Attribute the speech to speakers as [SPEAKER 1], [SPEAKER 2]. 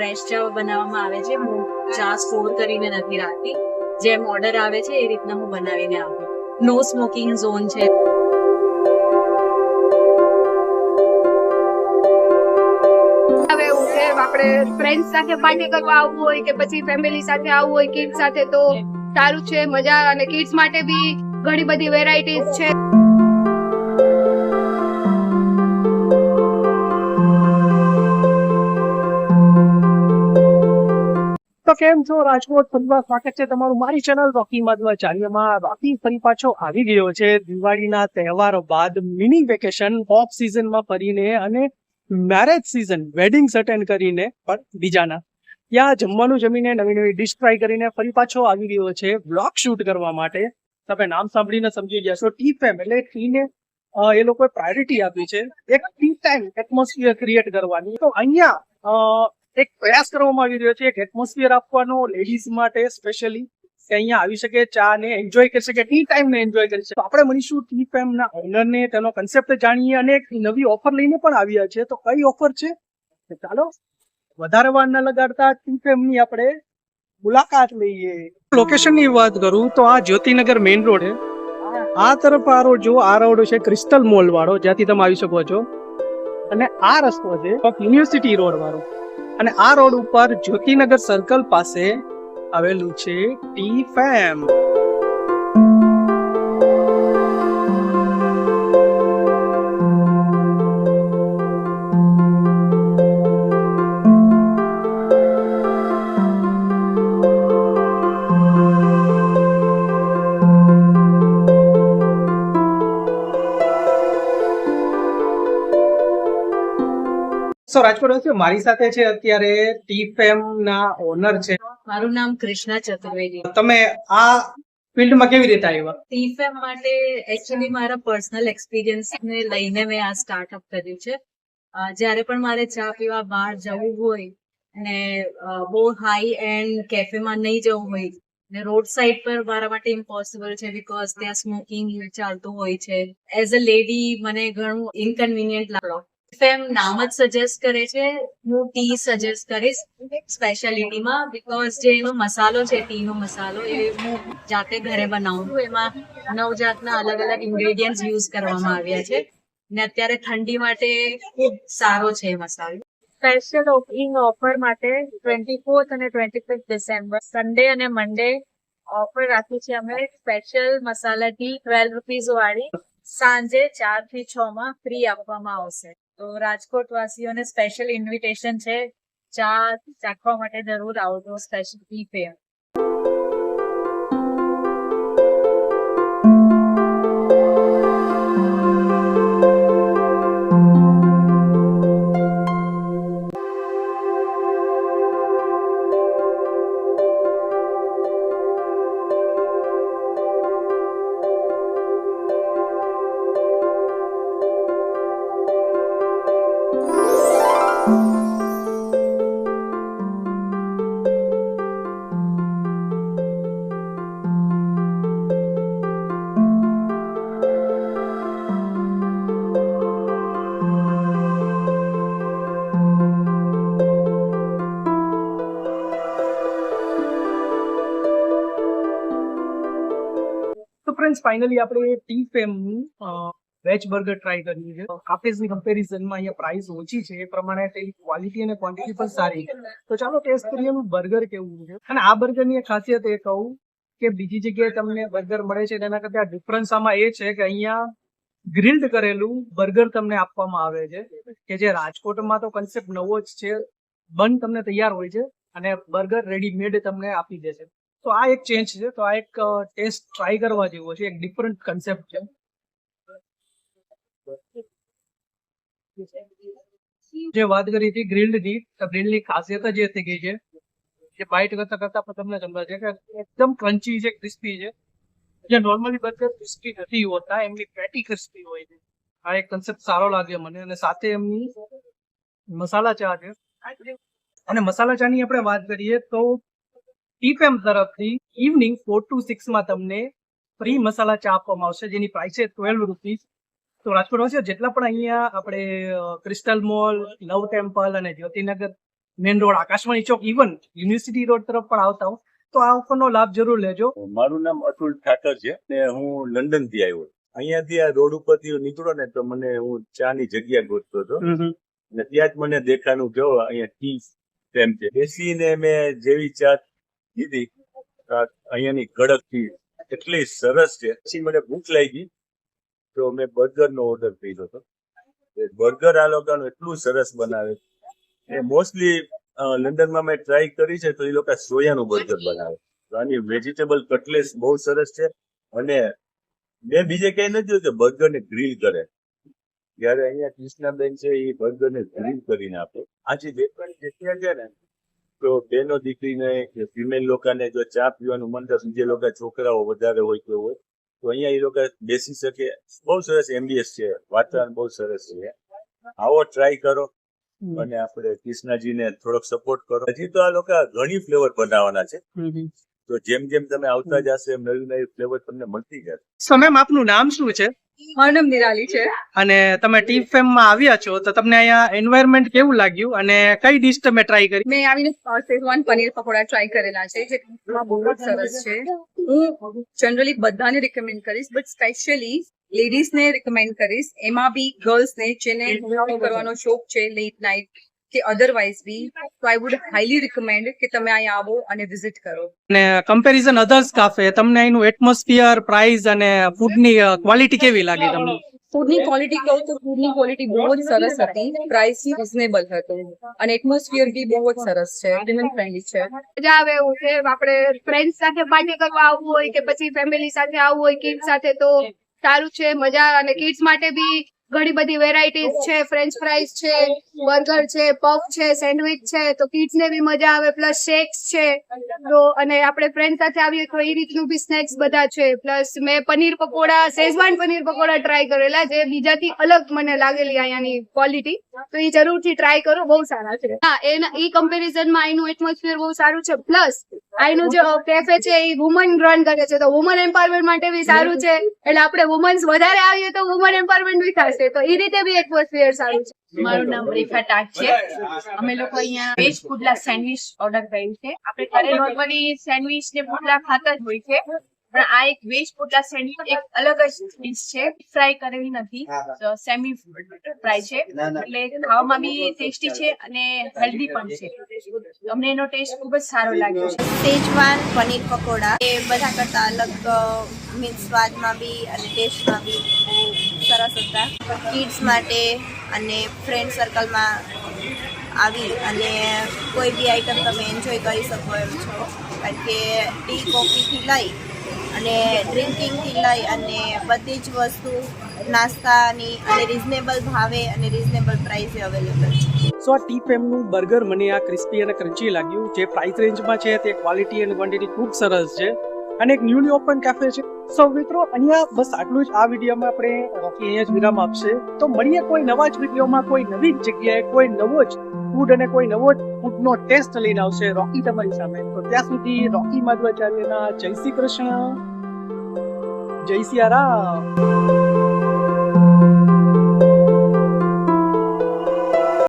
[SPEAKER 1] Fresh ચા બનાવવામાં આવે છે. હું ચા સ્ટોર કરીને નથી રાખતી, જેમ ઓર્ડર આવે છે એ રીતના હું બનાવીને આપું. નો સ્મોકિંગ ઝોન છે.
[SPEAKER 2] હવે એવું છે આપણે ફ્રેન્ડ સાથે પાર્ટી કરવા આવવું હોય કે પછી ફેમિલી સાથે આવવું હોય કિડ્સ સાથે તો સારું છે, મજા. અને કિડ્સ માટે બી ઘણી બધી વેરાયટીઝ છે.
[SPEAKER 3] તો કેમ છો રાજકોટ? ફરીવાર સ્વાગત છે તમારું મારી ચેનલ રોકી મધ્વાચાર્યમાં. રોકી ફરી પાછો આવી ગયો છે દિવાળીના તહેવાર બાદ મિની વેકેશન ઓફ સિઝનમાં ફરીને અને મેરેજ સિઝન વેડિંગ્સ અટેન્ડ કરીને પણ બીજાના ત્યાં જમવાનું જમીને નવી નવી ડિશ ટ્રાય કરીને ફરી પાછો આવી ગયો છે બ્લોગ શૂટ કરવા માટે. તમે નામ સાંભળીને સમજી ગયા છો, ટી ફેમ એટલે ટીને એ લોકોએ પ્રાયોરિટી આપી છે એક ટી ટાઈમ એટમોસ્ફિયર ક્રિએટ કરવાની. તો અહીંયા એક પ્રયાસ કરવામાં આવી રહ્યો છે એક એટમોસ્ફિયર આપવાનો લેડીઝ માટે સ્પેશિયલી, કે અહીંયા આવી શકે, ચા ને એન્જોય કરી શકે, ટી ટાઈમ ને એન્જોય કરી શકે. આપણે મળીશું ટી ફેમ ના ઓનર ને, તેનો કન્સેપ્ટ જાણીએ અને એક નવી ઓફર લઈને પણ આવ્યા છે. તો કઈ ઓફર છે ચાલો વધારે વાર ન લગાડતા ટી ફેમ ની આપણે મુલાકાત લઈએ. લોકેશન ની વાત કરું તો આ જ્યોતિનગર મેઇન રોડ છે. આ તરફ આ રોડ જો, આ રોડ છે ક્રિસ્ટલ મોલ વાળો, જ્યાંથી તમે આવી શકો છો. અને આ રસ્તો છે યુનિવર્સિટી રોડ વાળો. અને આ રોડ ઉપર જ્યોતિનગર સર્કલ પાસે આવેલું છે ટી ફેમ. સો રાજકોટ મારી સાથે છે અત્યારે ટી ફેમ ના ઓનર છે.
[SPEAKER 1] મારું નામ કૃષ્ણા ચતુર્વેદી.
[SPEAKER 3] તમે આ ફિલ્ડમાં કેવી રીતે આવ્યા?
[SPEAKER 1] ટી ફેમ માટે એકચ્યુઅલી મારા પર્સનલ એક્સપિરિયન્સ ને લઈને મેં આ સ્ટાર્ટઅપ કર્યું છે. જ્યારે પણ મારે ચા પીવા બહાર જવું હોય અને બહુ હાઈ એન્ડ કેફેમાં નહીં જવું હોય ને રોડ સાઈડ પર મારા માટે ઇમ્પોસિબલ છે, બીકોઝ ત્યાં સ્મોકિંગ ચાલતું હોય છે. એઝ અ લેડી મને ઘણું ઇનકન્વિનિયન્ટ લાગે. ફેમ નામ જ સજેસ્ટ કરે છે, હું ટી સજેસ્ટ કરીશ સ્પેશિયાલિટીમાં, બીકોઝ જે એનો મસાલો છે ટી નો મસાલો એ હું જાતે ઘરે બનાવું છું. એમાં 9 જાતના અલગ અલગ ઇન્ગ્રેડિયન્ટ્સ યુઝ કરવામાં આવ્યા છે ને અત્યારે ઠંડી માટે ખૂબ સારો છે એ મસાલો. સ્પેશિયલ ઓપનિંગ ઓફર માટે 24th અને 25th ડિસેમ્બર સન્ડે અને મંડે ઓફર રાખી છે અમે. સ્પેશિયલ મસાલા ટી 12 રૂપીઝ વાળી સાંજે 4 થી 6 માં ફ્રી આપવામાં આવશે. તો રાજકોટ વાસીઓને સ્પેશિયલ ઇન્વિટેશન છે, ચા ચાખવા માટે જરૂર આવજો સ્પેશિયલ ટી ફેમ.
[SPEAKER 3] તો ફ્રેન્ડ્સ ફાઇનલી આપણે tea fame veg burger try કર્યું છે. કાફેઝની કમ્પેરિઝનમાં અહીંયા પ્રાઇસ ઓછી છે, એ પ્રમાણે તેની ક્વોલિટી અને ક્વોન્ટિટી પણ સારી. તો ચાલો ટેસ્ટ કરીએ એનું બર્ગર કેવું છે. અને આ બર્ગરની એક ખાસિયત એ કહું કે બીજી જગ્યાએ તમને બર્ગર મળે છે તેના કરતા ડિફરન્સ આમાં એ છે કે અહીંયા ગ્રીલ્ડ કરેલું બર્ગર તમને આપવામાં આવે છે, કે જે રાજકોટમાં તો કન્સેપ્ટ નવો જ છે, બન તમને તૈયાર હોય છે અને બર્ગર રેડીમેડ તમને આપી દે છે. તો આ એક ચેન્જ છે, તો આ એક ટેસ્ટ ટ્રાય કરવા જેવો છે, એક ડિફરન્ટ કન્સેપ્ટ છે. જે વાત કરી હતી ગ્રીલ્ડની, તો ગ્રીલ્ડની ખાસિયત જ એ થઈ ગઈ છે જે બાઇટ કરતા કરતા પણ તમને સમજાય છે કે એકદમ ક્રન્ચી છે, ક્રિસ્પી છે. જે નોર્મલી બર્ગર ક્રિસ્પી નથી હોતા, એમની પેટી ક્રિસ્પી હોય છે. આ એક કન્સેપ્ટ સારો લાગે મને. અને સાથે એમની મસાલા ચા છે. અને મસાલા ચા ની આપણે વાત કરીએ તો ટી ફેમ તરફથી ઇવનિંગ 4 to 6 માં તમને ફ્રી મસાલા ચા આપવામાં આવશે, જેની પ્રાઇસ છે 12 રૂપીઝ. તો રાજકોટ વાસીઓ જેટલા પણ અહીંયા આપણે ક્રિસ્ટલ મોલ, લવ ટેમ્પલ અને જ્યોતિનગર મેન રોડ આકાશવાણી ચોક ઇવન યુનિવર્સિટી રોડ તરફ પણ આવતા હો તો આ ઓફરનો લાભ જરૂર લેજો.
[SPEAKER 4] મારું નામ અતુલ ઠાકર છે ને હું લંડન થી આવ્યો. અહીંયાથી આ રોડ ઉપરથી નીકળો ને તો મને હું ચાની જગ્યા ગોતતો હતો ને ત્યાં જ મને દેખાનું જો અહીંયા ટી ટાઈમ છે. બેસીને મેં જેવી ચા લીધી અહીંયાની કડક ટી એટલી સરસ છે. પછી મને ભૂખ લાગી તો મેં બર્ગર નો ઓર્ડર કર્યો હતો. બર્ગર આ લોકોનું એટલું સરસ બનાવે એ મોસ્ટલી લંડનમાં મેં ટ્રાય કરી છે તો એ લોકો સોયાનું બર્ગર બનાવે. તો આની વેજીટેબલ કટલેસ બહુ સરસ છે. અને મેં બીજે કઈ નથી જોયું કે બર્ગર ને ગ્રીલ કરે. જયારે અહીંયા કૃષ્ણાબેન છે એ બર્ગર ને ગ્રીલ કરીને આપે. આજે બે પણ જગ્યા છે ને તો બેનો દીકરીને કે ફિમેલ લોકોને જો ચા પીવાનું મન થાય, બીજે લોકો છોકરાઓ વધારે હોય તો હોય તો અહીંયા એ લોકો બેસી શકે. બહુ સરસ એમ્બિયન્સ છે, વાતાવરણ બહુ સરસ છે. આવો ટ્રાય કરો અને આપણે કૃષ્ણાજીને થોડોક સપોર્ટ કરો. હજી તો આ લોકો ઘણી ફ્લેવર બનાવવાના છે તો જેમ જેમ તમે આવતા જશે એમ નવી નવી ફ્લેવર તમને મળતી જશે.
[SPEAKER 3] સો મેમ આપનું નામ શું છે
[SPEAKER 2] મારું નામ નિરાલી છે.
[SPEAKER 3] અને તમે ટી ફેમમાં આવ્યા છો તો તમને અહીંયા એન્વાયરમેન્ટ કેવું લાગ્યું અને કઈ ડિશ તમે ટ્રાય કરી?
[SPEAKER 2] મેં આવીને શેઝવાન પનીર પકોડા ટ્રાય કરેલા છે જે બહુ જ સરસ છે. હું જનરલી બધાને રિકમેન્ડ કરીશ બટ સ્પેશિયલી લેડીઝને રિકમેન્ડ કરીશ. એમાં બી ગર્લ્સને જેને કરવાનો શોખ છે લેટ નાઇટ કે અધરવાઇઝ બી તો આઈ વુડ હાઈલી રિકમેન્ડ કે તમે અહીંયા આવો અને વિઝિટ કરો.
[SPEAKER 3] અને કમ્પેરિઝન અધર્સ કાફે તમને અહીંનું એટમોસ્ફિયર, પ્રાઇસ અને ફૂડની ક્વોલિટી કેવી લાગી તમને?
[SPEAKER 2] ફૂડની ક્વોલિટી કહું તો ફૂડની ક્વોલિટી બહુ જ સરસ હતી, પ્રાઇસ રિઝનેબલ હતું અને એટમોસ્ફિયર બી બહુ જ સરસ છે, વિમેન ફ્રેન્ડલી છે. મજા આવે એવું છે. આપણે ફ્રેન્ડ્સ સાથે પાર્ટી કરવા આવવું હોય કે પછી ફેમિલી સાથે આવવું હોય કિડ્સ સાથે તો સારું છે. મજા અને કિડ્સ માટે બી ઘણી બધી વેરાયટીઝ છે. ફ્રેન્ચ ફ્રાઈઝ છે, બર્ગર છે, પફ છે, સેન્ડવિચ છે તો કિડ્સ ને બી મજા આવે. પ્લસ શેક્સ છે તો અને આપણે ફ્રેન્ડ સાથે આવીએ તો એ રીતનું બી સ્નેક્સ બધા છે. પ્લસ મેં પનીર પકોડા, શેઝવાન પનીર પકોડા ટ્રાય કરેલા જે બીજાથી અલગ મને લાગેલી અહીંયાની ક્વોલિટી તો એ જરૂરથી ટ્રાય કરો, બહુ સારા છે. હા, એના એ કમ્પેરિઝનમાં અહીંનું એટમોસ્ફિયર બહુ સારું છે. પ્લસ અહીંનું જે કેફે છે એ વુમન રન કરે છે તો વુમન એમ્પાવરમેન્ટ માટે બી સારું છે. એટલે આપણે વુમન્સ વધારે આવીએ તો વુમન એમ્પાવરમેન્ટ બી થશે તો એ રીતે બી એટમોસ્ફિયર સારું છે.
[SPEAKER 5] મારું નામ રીફા ટાટ છે. અમે લોકો અહીંયા વેજ પુડલા સેન્ડવિચ ઓર્ડર કર્યું છે. આપણે ઘરે નોર્મલી સેન્ડવિચ ને પુડલા ખાતા જ હોય છે પણ આ એક વેજ પુડલા સેન્ડવિચ એક અલગ જ ડીશ છે. ફ્રાય કરેલી નથી, સેમી ફ્રાય છે એટલે ખાવામાં બી ટેસ્ટી છે અને હેલ્ધી પણ છે. અમને એનો ટેસ્ટ ખૂબ જ સારો લાગ્યો છે.
[SPEAKER 6] શેઝવાન પનીર પકોડા એ બધા કરતા અલગ મીન્સ સ્વાદમાં બી અને ટેસ્ટમાં બી બહુ સરસ હતા. કિડ્સ માટે અને ફ્રેન્ડ સર્કલમાં આવી અને કોઈ બી આઈટમ તમે એન્જોય કરી શકો એમ છો. કારણ કે ટી કોફીથી લઈ અને ડ્રિંકિંગથી લઈ અને બધી જ વસ્તુ નાસ્તાની અને રિઝનેબલ ભાવે અને રિઝનેબલ પ્રાઇસે અવેલેબલ છે.
[SPEAKER 3] સો આ ટી ફેમનું બર્ગર મને આ ક્રિસ્પી અને ક્રન્ચી લાગ્યું. જે પ્રાઇસ રેન્જમાં છે તે ક્વોલિટી અને ક્વોન્ટિટી ખૂબ સરસ છે અને એક ન્યૂલી ઓપન કેફે છે. સો મિત્રો અહીંયા બસ આટલું જ આ વિડીયોમાં આપણે રોકી અહીંયા જ વિરામ આપશે. તો મળીએ કોઈ નવા જ વિડીયોમાં, કોઈ નવી જ જગ્યાએ, કોઈ નવો જ ફૂડ અને કોઈ નવો જ ફૂડનો ટેસ્ટ લઈને આવશે રોકી તમારી સામે. તો ત્યાં સુધી રોકી માધવાચાર્યના જય શ્રી કૃષ્ણ, જય સિયારામ.